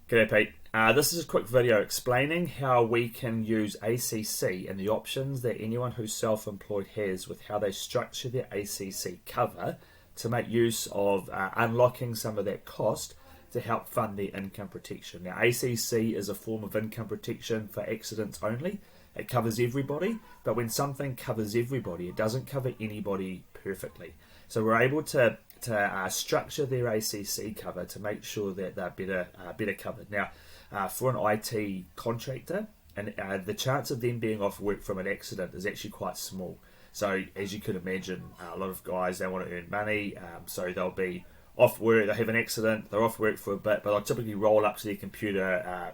G'day Pete. This is a quick video explaining how we can use ACC and the options that anyone who's self-employed has with how they structure their ACC cover to make use of unlocking some of that cost to help fund their income protection. Now, ACC is a form of income protection for accidents only. It covers everybody, but when something covers everybody, it doesn't cover anybody perfectly. So we're able to structure their ACC cover to make sure that they're better covered. Now, for an IT contractor, and the chance of them being off work from an accident is actually quite small. So as you could imagine, a lot of guys, they want to earn money, so they'll be off work, they have an accident, they're off work for a bit, but they'll typically roll up to their computer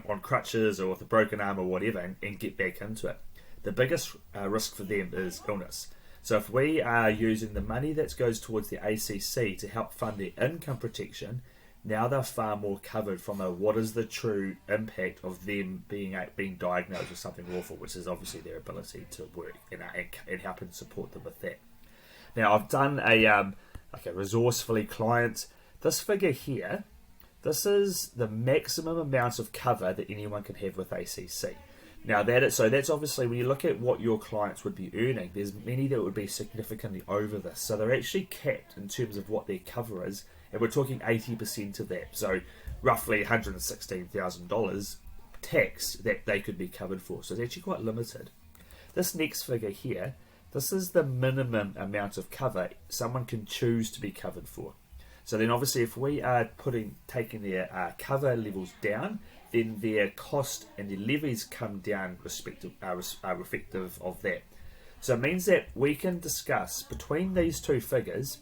on crutches or with a broken arm or whatever and get back into it. The biggest risk for them is illness. So if we are using the money that goes towards the ACC to help fund their income protection, now they're far more covered from what is the true impact of them being diagnosed with something awful, which is obviously their ability to work and helping support them with that. Now I've done a resourcefully client. This figure here, this is the maximum amount of cover that anyone can have with ACC. Now that's obviously when you look at what your clients would be earning, there's many that would be significantly over this. So they're actually capped in terms of what their cover is, and we're talking 80% of that. So roughly $116,000 tax that they could be covered for. So it's actually quite limited. This next figure here, this is the minimum amount of cover someone can choose to be covered for. So then obviously if we are taking their cover levels down, then their cost and their levies come down reflective of that. So it means that we can discuss between these two figures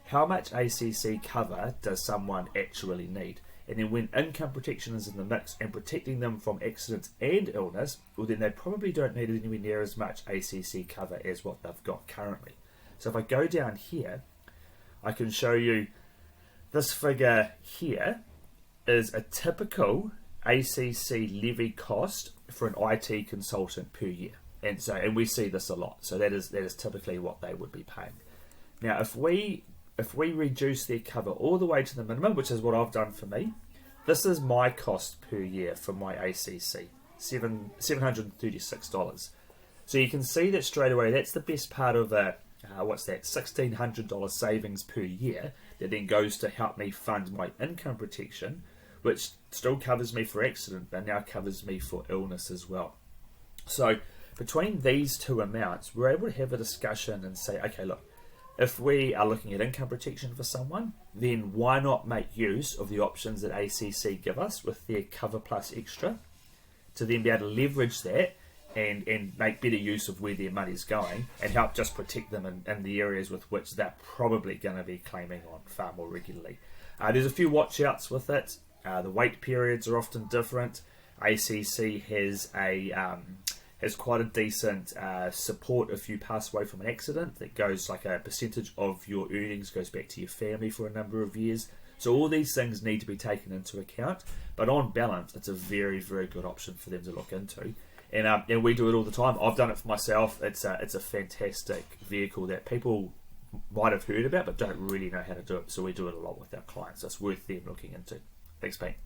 how much ACC cover does someone actually need. And then when income protection is in the mix and protecting them from accidents and illness, well then they probably don't need anywhere near as much ACC cover as what they've got currently. So if I go down here, I can show you this figure here is a typical ACC levy cost for an IT consultant per year, and we see this a lot. So that is typically what they would be paying. Now, if we reduce their cover all the way to the minimum, which is what I've done for me, this is my cost per year for my ACC, $736. So you can see that straight away. That's the best part of $1,600 savings per year that then goes to help me fund my income protection, which still covers me for accident, but now covers me for illness as well. So between these two amounts, we're able to have a discussion and say, okay, look, if we are looking at income protection for someone, then why not make use of the options that ACC give us with their Cover Plus Extra to then be able to leverage that and make better use of where their money's going and help just protect them in the areas with which they're probably going to be claiming on far more regularly. There's a few watch outs with it. The wait periods are often different. ACC has quite a decent support if you pass away from an accident. That goes like a percentage of your earnings goes back to your family for a number of years. So all these things need to be taken into account. But on balance, it's a very, very good option for them to look into. And we do it all the time. I've done it for myself. It's a fantastic vehicle that people might have heard about but don't really know how to do it. So we do it a lot with our clients. So it's worth them looking into. Thanks, Pete.